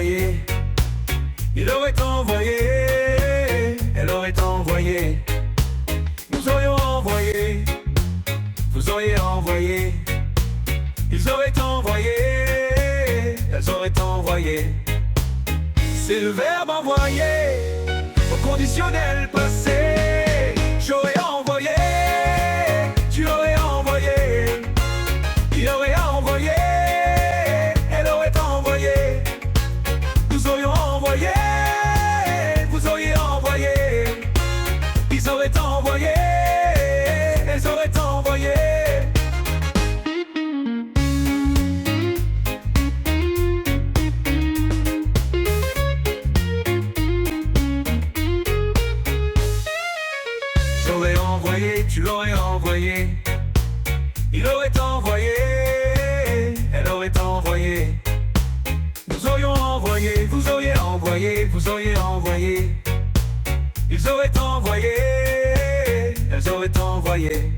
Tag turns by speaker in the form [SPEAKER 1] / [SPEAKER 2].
[SPEAKER 1] envoyé, il aurait envoyé, elle aurait envoyé, nous aurions envoyé, vous auriez envoyé, ils auraient envoyé, elles auraient envoyé. C'est le verbe envoyer au conditionnel passé. J'aurais envoyé, tu aurais envoyé, il aurait envoyé, elle aurait envoyé, nous aurions envoyé, vous auriez envoyé, ils auraient envoyé, elles auraient envoyé. J'aurais envoyé, tu l'aurais envoyé, il aurait envoyé, elle aurait envoyé, nous aurions envoyé, vous auriez envoyé, vous auriez envoyé, ils auraient envoyé, elles auraient envoyé.